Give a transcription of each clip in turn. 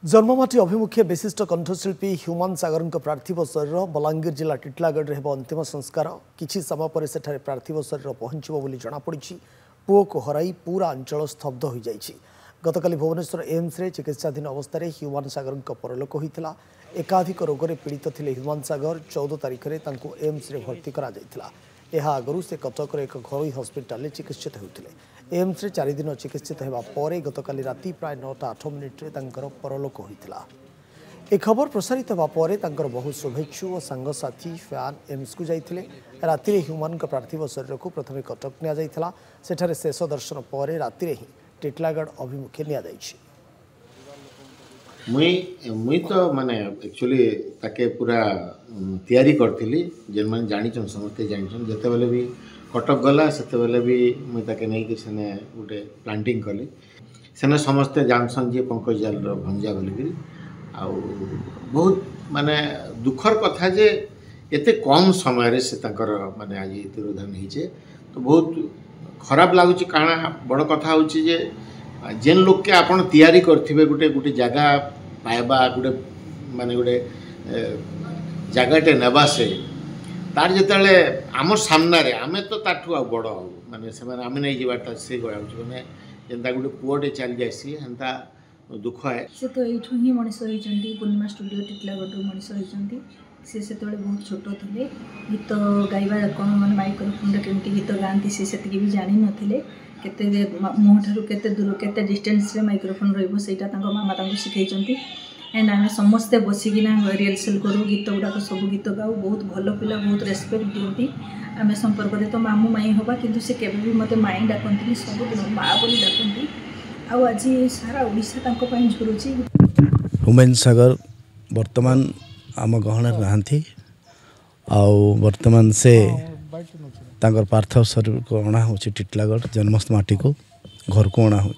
जन्ममाटी अभिमुखे विशिष्ट कंठशिल्पी ह्यूमान सागर पार्थिव शरीर बलांगीर जिला टिटलागढ़ में अंतिम संस्कार किछि समय पर सेठारे पार्थिव शरीर पहुंचबो बोली जଣାपड़ी। पुओ को हराई पूरा अंचल स्तब्ध हो जाइछि। गतकाली भुवनेश्वर एम्स रे चिकित्साधीन अवस्था ह्यूमान सागर परलोक होता। एकाधिक रोग में पीड़ित थे ह्यूमान सागर 14 तारिख में एम्स रे भर्ती करा जायथिला। यह आगु से कटक एक घरोई हस्पिटाल चिकित्सित होते। एम्स रे 4 दिन चिकित्सित होगा पर गतकाली राति प्राय 9:08 मिनिट्रे परलोक होता। ए खबर प्रसारित होगा पर बहु शुभेच्छु और सांगसाथी फैन एम्स को जाइए। राति ह्यूमान पार्थिव शरीर को प्रथम कटक निया सेठारे शेष दर्शन पर राति ही टिटलागढ़ अभिमुखे निया जाइछि। मुई तो माने एक्चुअली ताके पूरा तैयारी करथिली जेन माने जानिछन समस्ते जानिछन जते बेले भी कटक गला सेते बेले भी मुई ताके नै कि सने उटे प्लांटिंग कली सने समस्ते जानसन जे पंकज जाल रो भंजा बोली आ बहुत माने दुखर कथा जे एते कम समय रे से ताकर माने आज तिरोधान हिचे तो बहुत खराब लागुची। काना बड़ कथा होची जे जेन लोग के आपण तैयारी करथिबे गुटे गुटे जगह पाइबा गुटे माने गुटे जगहटे नेबा से तार जेतले आमर सामना रे आमे तो ताठू आ बड़ माने से माने आमे नै जीवाटा से गया माने जेंता गुटे पुओटे चल जायसी हंता दुख है। से तो एठू ही मनीष होइचंती पूर्णिमा स्टूडियो टिटलागढ़ मनीष होइचंती। से सेतबेले बहुत छोट थे गीत गाइबा कौन माने माइक्रोफोन केमती गीत गाँती से भी जानी नथिले केते मुह ठारू केते दूर केते डिस्टेंस रे माइक्रोफोन रहइबो सेटा तांको मामा तांको सिखाइचंती। एंड आमे समस्ते बसिकिना रिहर्सल करू गीत गुड़ाक सब गीत गाऊ। बहुत भल पिला बहुत रेस्पेक्ट दियंती। आमे संपर्क रे तो मामू माई होबा किंतु से केबे भी मते माई डाकंती सब दिन माँ बोली डाकंती। आ आज सारा ओडिसा तांको पई झुरुची। ह्यूमान सागर वर्तमान आम गहन नहांती वर्तमान से तांकर पार्थिव शरीर को अणा हो टिटलागढ़ जन्मस्थ माटी को घर को अणा हो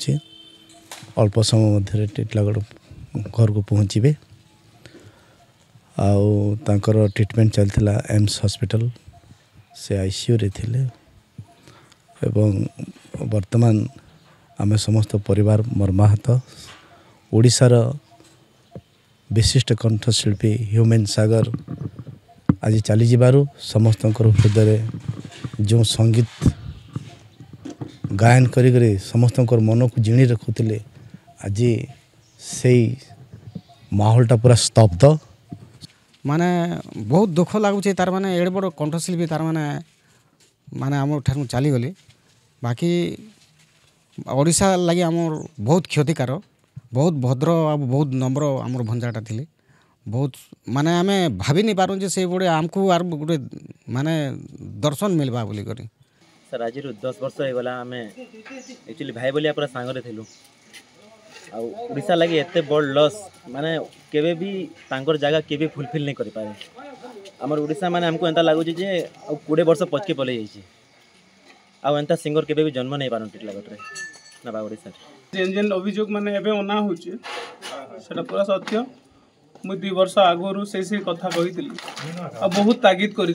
अल्प समय मध्य टिटलागढ़ घर को पहुँचे आर ट्रीटमेंट चलता एम्स हॉस्पिटल से आईसीयू रे थिले एवं वर्तमान आम समस्त परिवार मर्माहत। ओडिशार विशिष्ट कंठशिल्पी ह्यूमान सागर आज चली जीवारु समस्त हृदय जो संगीत गायन करी समस्त मन को जिणी रखुले आज से माहौलटा पूरा स्तब्ध माने बहुत दुख लगुच। तार माने एडे बड़ कंठशिल्पी तार माने माने आम ठार चली गली बाकी ओडिशा लगी आम बहुत क्षतिकार बहुत भद्र आ बहुत नम्र आमर भंजाटा थी बहुत माने आमे भाभी नहीं पारूँ जे से बड़े आमको आर गोटे माने दर्शन मिलवा बोली करी। सर आज 10 वर्ष हो गला आमे एक्चुअली भाई बोलिया पूरा सांगरे थिलु आ ओडिशा लगी एते बड़ लॉस माने केबे भी तांकर जगह केबे फुलफिल नहीं करि पारे। हमर ओडिशा माने हमको एंता लागु जे 20 वर्ष पछके पले जाइछि आ एंता सिंगर केबे भी जन्म नहीं पारन टिटलागढ़ रे ना बा ओडिशा जेन जेन अभियोग माने एबे ओना होछि सेटा पूरा सत्य। मु 2 वर्ष आगुरु से कथा कही आ बहुत तागिद करी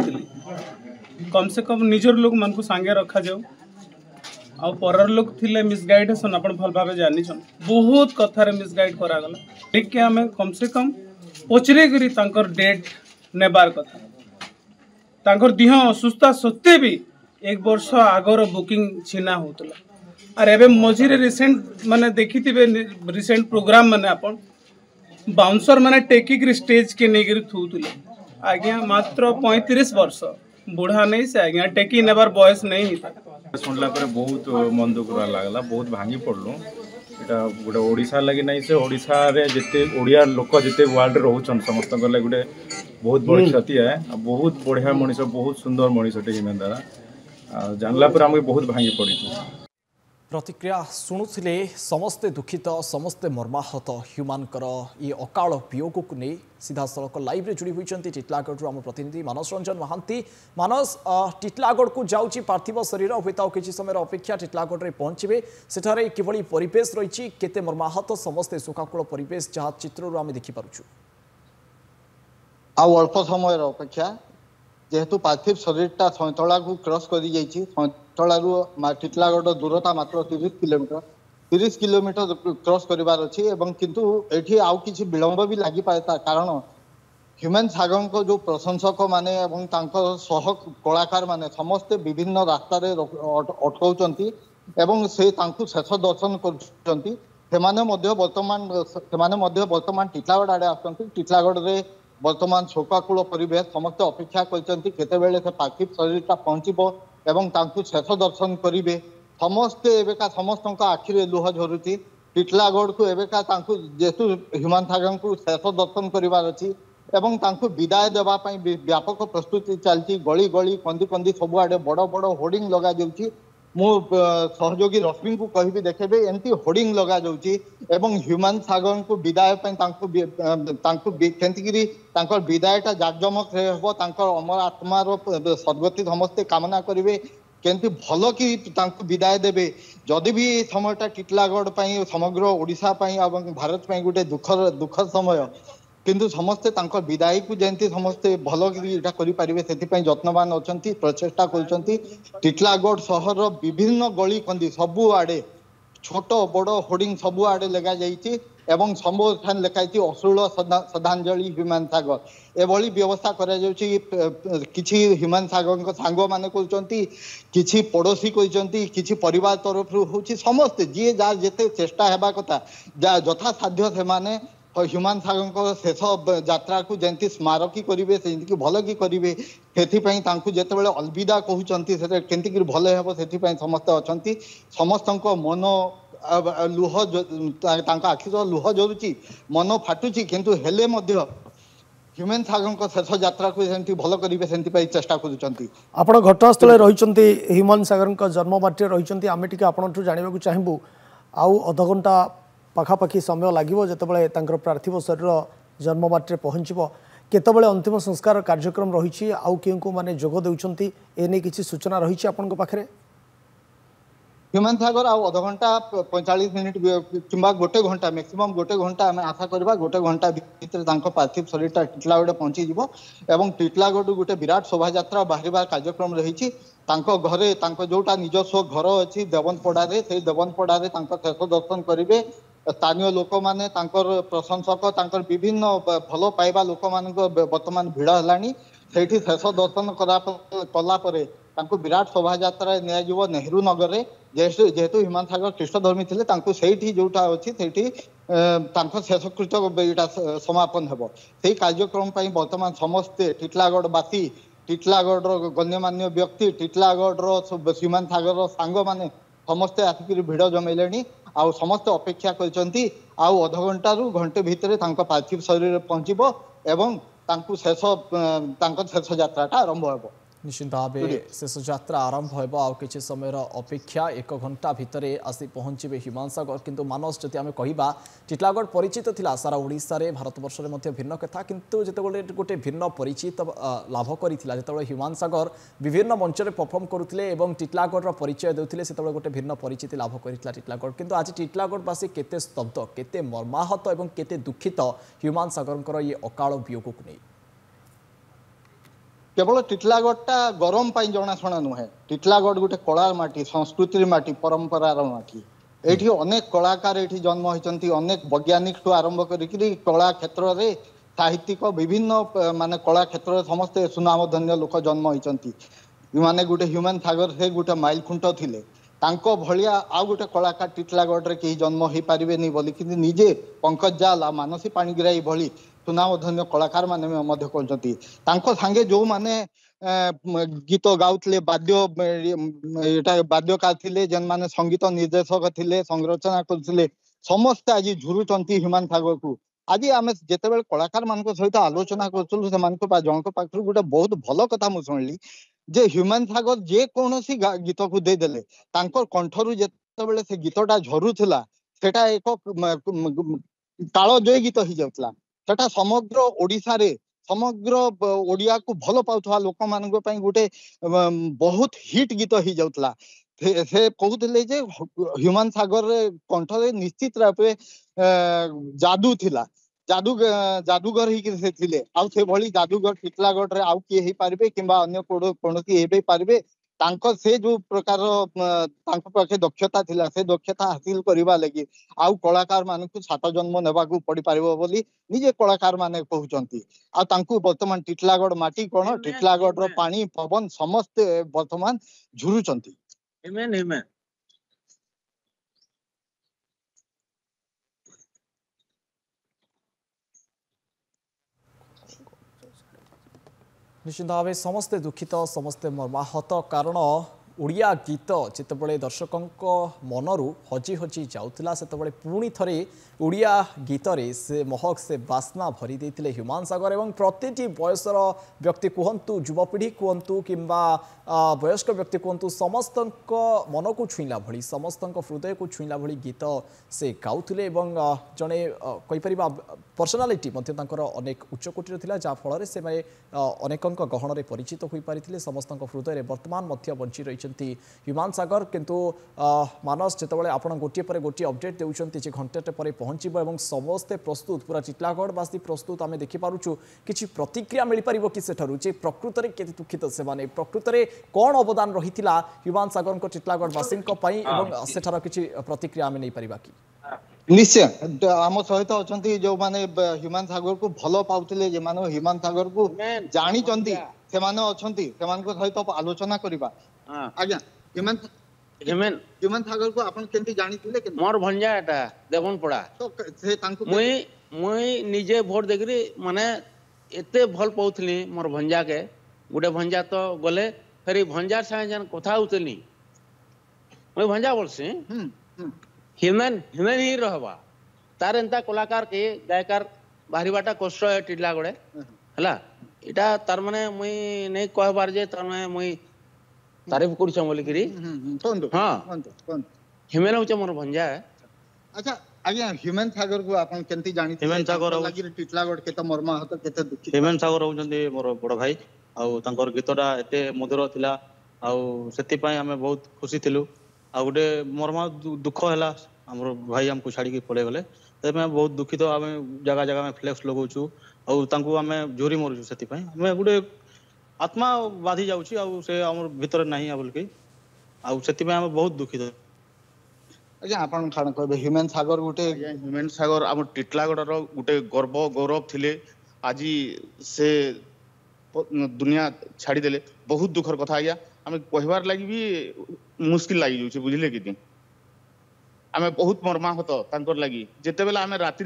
कम से कम निजर लोग मन को सांगे रखा जाऊ आ परर लोग थिले मिसगाइडेसन अपन भल भाबे जानि छन बहुत कथा रे मिसगाइड करा गला देख के हमें कम से कम पचरे करी तांकर डेट नेबार कथा तांकर दिह असुस्था सत्ते भी 1 वर्ष आगर बुकिंग छिना होतला। और एबे मझिरे रिसेंट माने देखिथिबे रिसेंट प्रोग्राम माने अपन बाउंसर माने टेकिक स्टेज के नेगिर थूतले आज्ञा मात्र 35 वर्ष बुढ़ा नहीं से आज्ञा टेकी नेबार बयस नहीं ही था। सुनला पर बहुत मन दुख लागला बहुत भांगी पड़लु। एटा गोटे ओडिशा लगी नहीं से ओडिशा रे जते ओडिया लोक जते वर्ल्ड रहउछन समस्त गले गोटे बहुत बड़ क्षति है। बहुत बढ़िया मनीष बहुत सुंदर मनीषटे हिमेन दादा जानला पर हमके बहुत भांगी पड़ी। प्रतिक्रिया शुणुले समस्ते दुखित समस्ते मर्माहत ह्यूमान ये अकाल वियोग को नहीं सीधा सड़क लाइव रे जुड़ी होती टिटलागढ़ आम प्रतिनिधि मानस रंजन महांती। मानस टिटलागढ़ को जाऊँगी पार्थिव शरीर हुए किसी समय अपेक्षा टिटलागढ़ में पहुँचे सेठारे किभली परिवेश रही केते मर्माहत समस्ते शोकाकुल परिवेश जहाँ चित्र आम देखिपुँ अल्प समय अपेक्षा जेहेतु पार्थिव शरीरटा सैंतला को क्रॉस कर सैंतला टिटलागढ़ दूरता मात्र 30 किलोमीटर 30 किलोमीटर क्रॉस करिवार अछि एवं किंतु एठी आउ किछि विलंब भी लागि पाए कारण ह्यूमन सागर को जो प्रशंसक माने एवं तांकर सह कलाकार माने समस्त विभिन्न रास्ता रे अटकाउचंती एवं से तांकु शेष दर्शन करूचंती वर्तमान टिटलागढ़ आड़े आसती टिटलागढ़ रे वर्तमान शोकाकूल परिवेश समस्त अपेक्षा करते केतेबेले से पार्थिव शरीरटा पहुँचब एवं तांकु शेष दर्शन करेंगे समस्ते एवेका समस्त आखिरे लुह झरुची टिटलागढ़ को एवेका तांकु जेतु ह्यूमन सागर को शेष दर्शन करिवार अछि एवं तांकु विदाय देवा पई व्यापक प्रस्तुति चलती गली गली कंदी कंदी सबुआडे बड़ बड़ होर्डिंग लगा जाउची मु सहयोगी रश्मि को कहि देखेबे एंती होर्डिंग लगा जाउची एवं ह्यूमन सागर को विदाय पई तांकु केंतिगिरी तांकर विदायटा जाकजमक हेबो तांकर अमर आत्मार सद्गति समस्ते कामना करिवे केंति भल कि तांकु विदाय देबे जदि भी समयटा टिटलागढ़ पई समग्र ओडिशा पई एवं भारत पई गुटे दुखद समय किंतु समस्ते तांकर विदाय को जयंती समस्ते भल इटा करें से जत्नवान अच्छा प्रचेषा कर टिटलागढ़ सहर विभिन्न गली कंदी सबु आड़े छोट बड़ होर्डिंग सबु आड़े लगा जाइए एवं सब लिखाई अश्लील श्रद्धांजलि ह्यूमन सागर एभली व्यवस्था करा किछि ह्यूमन सागर सांग मैंने किछि पड़ोशी किछि परिवार तरफ होची समस्ते जी जार जेते चेष्टा हेबा कथा यथा साध्य से माने ह्यूमन सागर शेष यात्रा को जयंती स्मारकी करेंगे से भल कि करेंगे से जिते अलविदा कहते केमती भल हे से समस्त अच्छा समस्त मन लुह आखि लुह झरुची मन फाटुची किंतु हेले ह्यूमन सागर शेष यात्रा को भल करेंगे से चेष्टा कर घटनास्थल रही ह्यूमन सागर जन्ममाटी रही आम टी आपठू जानवा चाहबू आउ अध घंटा पाखापाखि समय लगे जितेबाला पार्थिव शरीर जन्ममाटी पहुँचब केतबले अंतिम संस्कार कार्यक्रम रही आउ क्यों मैंने जोग देउछंती एने किसी सूचना रही आपन पाखे ह्यूमन सागर आउ अध घंटा 45 मिनिट कि गोटे घंटा मैक्सिमम गोटे घंटा आम आशा करवा गोटे घंटा भितर पार्थिव शरीरटा टिटलागढ़ पहुँचीज एवं टिटलागढ़ गोटे विराट शोभा यात्रा बाहर कार्यक्रम रही घरे जोटा निजस्व घर अच्छी देवनपड़ा से देवनपड़ा शेष दर्शन करेंगे स्थानीय लोक मैंने प्रशंसक विभिन्न भल पाइबा लोक मान बर्तमान भिड़ है शेष दर्शन कलापर विराट शोभा यात्रा नियाजिव नेहरू नगर में जेहेतु ह्यूमन सागर ख्रीष्टधर्मी थे से जोटा अच्छी शेषकृत्य यहाँ समापन हो कार्यक्रम बर्तमान समस्ते टिटलागढ़वासी टिटलागढ़ गण्यमान्य व्यक्ति टिटलागढ़ ह्यूमन सागर सांग मैंने समस्ते आसिक भिड़ जमेले आउ समस्त अपेक्षा करछंती आउ अध घंटा रु घंटे भितर पार्थिव शरीर पहुँचब एवं शेष यात्राटा आरंभ हो निश्चित भाव शेष यात्रा आरंभ हो आउ किसी समय अपेक्षा 1 घंटा भितर आसी पहुँचे ह्यूमन सागर किंतु मानस जदि आम कह टिटलागढ़ परिचित थिला सारा ओडिशा रे भारत वर्ष में भिन्न कथा किंतु जितेबाला गोटे भिन्न परिचित लाभ करथिला जितेबाला ह्यूमन सागर विभिन्न मंच में परफॉर्म करुले एवं टिटलागढ़ परिचय देउथिले सेतेबाला गोटे भिन्न परिचिति लाभ करथिला टिटलागढ़ किंतु आज टिटलागढ़वासी केते स्तब्ध केते मर्माहत एवं केते दुखित ह्यूमन सागर ये अकाल वियोग को नहीं केवल टिटलागढ़टा गरम जनाशुना नुहे टिटलागढ़ गोटे कलार माटी संस्कृति माटी परंपरार माटी ये अनेक कलाकार ये जन्म होती अनेक वैज्ञानिक ठू आरंभ कर कला क्षेत्र में साहित्यिक विभिन्न माने कला क्षेत्र में समस्ते सुनामधन्य लोक जन्म होती माने गोटे ह्यूमन सागर से गोटे माइल खुंट थिले तांको भलिया आउ गोटे कलाकार टिटलागढ़ रे कहीं जन्म हो पारे नहीं बोली कि निजे पंकज जाल मानसी पाणिग्राही भली सुनामधन्य कलाकार माने सांगे जो माने गीत गाउले वाद्यकार थे जेन माने संगीत निर्देशक थे संरचना करते समस्ते आज झुरुचंती ह्यूमन सागर को आज आम जिते कलाकार मान सहित आलोचना करूँ जनक पाखर गोटे बहुत भल कथा मुझे शुणिली जे ह्यूमन सागर जेकोसी गीत को देदेले कंठरू जिते से गीतटा झरुला सेटा एक तालजयी गीत हो जाता सेटा समग्र ओडिशा रे समग्र ओडिया को भल पाउथवा लोक मान गोटे बहुत हिट गीत हो जाता से कहते जे ह्यूमन सागर कंठ निश्चित रूप जादू थिला जादूगर ही थे आउ से भली जादूगर टिटलागढ़ रे आउ किए ही पारिबे किंबा अन्य कोनोसी हेबे पारिबे से जो प्रकार पाखे दक्षता थिला से दक्षता हासिल करबा लगी आउ कलाकार मान को 7 जन्म नेबा को पड़ी पारिबो बोली निजे कलाकार माने कहउचंती आ तांको वर्तमान टिटलागढ़ माटी कोन टिटलागढ़ रो पानी पवन समस्त वर्तमान झुरुचंती हिमेन हिमेन निश्चित भाव समस्ते दुखित समस्ते मर्माहत कारण ओडिया गीत जितेबाला दर्शकों मनरू हजि हजि जाऊला से पुणी थे ओडिया गीतरे से महक से बास्ना भरी देते ह्यूमान सागर एवं प्रति बयसर व्यक्ति कहतु युवपीढ़ी कहतु कि वयस्क व्यक्ति कहतु समस्त मन को छुईला भली समस्त हृदय को छुईला भली गीत से गाउले जड़े कहीपर पर्सनालीटी अनेक उच्चकोटीर था जहाँफल से अनेक गहन में परिचित हो पारी समस्त हृदय वर्तमान बंची रही ह्यूमान सागर किंतु मानस जितेबाला आप गोटे पर गोटे अपडेट देउछंती जे घंटे पर पहुँचब और समस्ते प्रस्तुत पूरा टिटलागढ़वासी प्रस्तुत आम देखिपुँ कि प्रतिक्रिया मिल पार कि सेठारु जे प्रकृत में केते दुखित से माने प्रकृत में कौन अवदान रही ह्यूमान सागर टिटलागढ़वासी सेठार किसी प्रतिक्रिया आम नहीं पारिबा कि निश्चय आम सहित अच्छा जो मैंने ह्यूमान सागर को भल पाउले जे माने ह्यूमान सागर को जानी सहित आलोचना करबा आज्ञा ह्यूमान सागर को आपन केंती जानिथिले के मोर भंजा एटा देवन पड़ा तो से तांको मुई निजे भोट देखरी माने एते भल पाउथली मोर भंजा के गुडे भंजा तो गले फेरी भंजार संगे जन कथा उतनी मुई भंजा बोलसी ह्यूमन ही रहबा तार एंता कलाकार के गायकार बाहरीबाटा कष्ट है टिटलागढ़े हला इटा तार माने मुई नहीं कहबार जे तार माने मुई तारीफ करछ बोली करी हां ह्यूमन होचे मोर भंजा है अच्छा आज्ञा ह्यूमन सागर को आपन केंती जानि ह्यूमन सागर लागी टिटलागढ़ केते मर्मा हत केते दुखी ह्यूमन सागर होचंदी मोर बड़ भाई आ तांकर गीतटा एते मधुर थिला आ सेति पय हमें बहुत खुशी थिलु आ गोटे मर्मा दुख है आम भाई आमको छाड़ी पड़े गले तो बहुत दुखित आम जगह जगह में फ्लेक्स लगौचु आम झोरी मरुचु से गोटे आत्मा बाधि जाऊँगी आम भीतर ना बोलिकी आम बहुत दुखित ह्यूमन सागर गोटे ह्यूमन सागर आम टिटलागढ़ गोटे गर्व गौरव थिले आज से दुनिया छाड़ीदे बहुत दुखर कथा आज्ञा आम कहबार लगी भी मुस्किल लगी जाऊँ बुझे कि आम बहुत मर्माहत तांकर लगी जिते बेला आम राति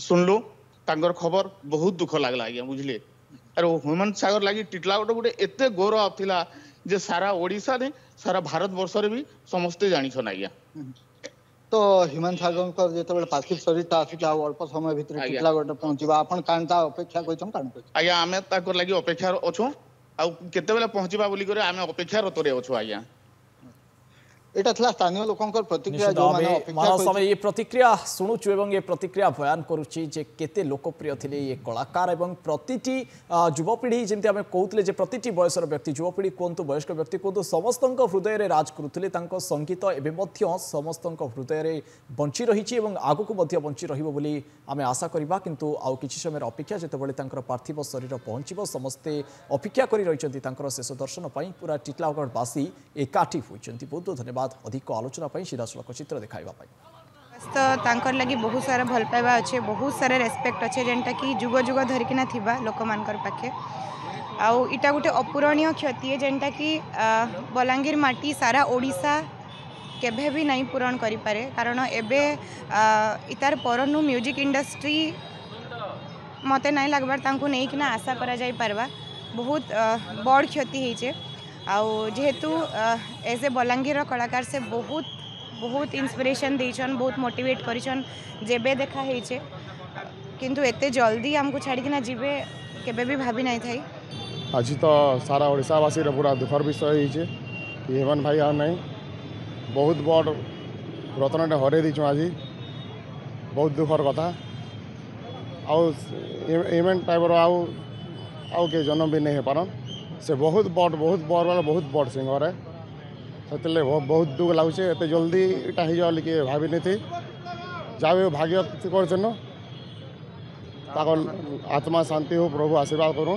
सुनलु तांकर खबर बहुत दुख लगला आज्ञा बुझे अरे ह्यूमन सागर लगी टिटलागढ़ गोटे एते गौरव थिला जे सारा ओडिशा ने सारा भारत वर्ष रे भी समस्ते जानिछन आज्ञा तो ह्यूमन सागर जेते पार्थिव शरीर आसिक अल्प समय भितर टिटलागढ़ पहुंचबा आपन कांता अपेक्षा कइछन कान आज्ञा आमे ताकर लगी अपेक्षा अछो आ केते बेला पहुंचबा बोली करे आमे अपेक्षा रतरे अछो आज्ञा एटा थला स्थानीय लोकंकर प्रतिक्रिया जो माने अपेक्षा समय ये प्रतिक्रिया शुणुचु एवं ये प्रतिक्रिया बयान करुच्ची जे केते लोकप्रिय थिले ये कलाकार एवं प्रतिटी युवपीढ़ी जमती आम कहते जे प्रतिटी बयसर व्यक्ति युवपीढ़ी कहतु वयस्क व्यक्ति कहतु समस्त हृदय में राज करुले संगीत एवं समस्त हृदय में बंची रही आगक बंची रही आम आशा करवा किंतु आउ किछि समय अपेक्षा जितेबाला पार्थिव शरीर पहुँचब समस्ते अपेक्षा कर रही शेष दर्शन पर पूरा टिटलागढ़वासी एकाठी होती बहुत बहुत धन्यवाद अधिक आलोचना सीधासलख चित्र देखाइबा तो तांकर लगी बहुत सारा भल पाइबा अच्छे बहुत सारा रेस्पेक्ट अच्छे जेनटा कि जुग जुग धरिकिना थिबा लोक मानकर पाखे आउ इटा गोटे अपूरणीय क्षति है जेनटा कि बलांगीर माटी सारा ओडिशा केभे भी नहीं पूरण करि पारे कारण एबे इतार परनु म्यूजिक इंडस्ट्री मते नहीं लगबार तांको नहीं कि ना आशा करा जाई पारबा बहुत बड़ क्षति होइछे आउ जेहेतु एज ए बलांगीर कलाकार से बहुत बहुत इंस्पिरेशन देछन बहुत मोटिवेट करिछन जेबे देखा हेछे किंतु एते जल्दी हमको छाड़ी ना जीवे केबे भी भाभी नहीं थाई आज तो सारा ओडिशावासी पूरा दुखर विषय होइछे कि हेमन भाई आ नहीं बहुत बड़ रत्नटे हरे दीचु आज बहुत दुखर कथा आउ इवेंट टाइप आउ के जन्म भी नहीं हो पारन से बहुत बड़ वाला बहुत बड़ सिंगर है से बहुत दुख लगुचे एत जल्दी इटा हो जाए भावी नहीं थी जहाँ भी भाग्य कर आत्मा शांति हो प्रभु आशीर्वाद करूँ।